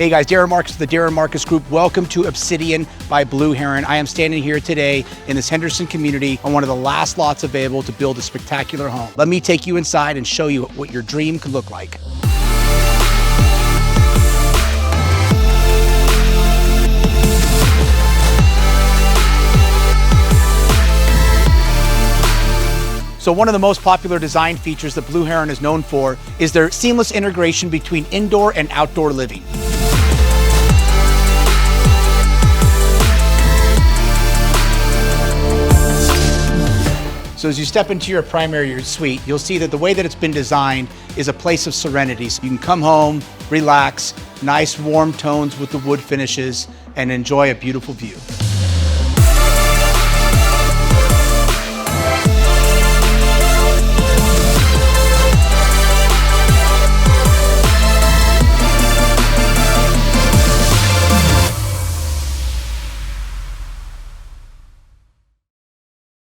Hey guys, Darin Marques of the Darin Marques Group. Welcome to Obsidian by Blue Heron. I am standing here today in this Henderson community on one of the last lots available to build a spectacular home. Let me take you inside and show you what your dream could look like. So one of the most popular design features that Blue Heron is known for is their seamless integration between indoor and outdoor living. So as you step into your primary suite, you'll see that the way that it's been designed is a place of serenity. So you can come home, relax, nice warm tones with the wood finishes, and enjoy a beautiful view.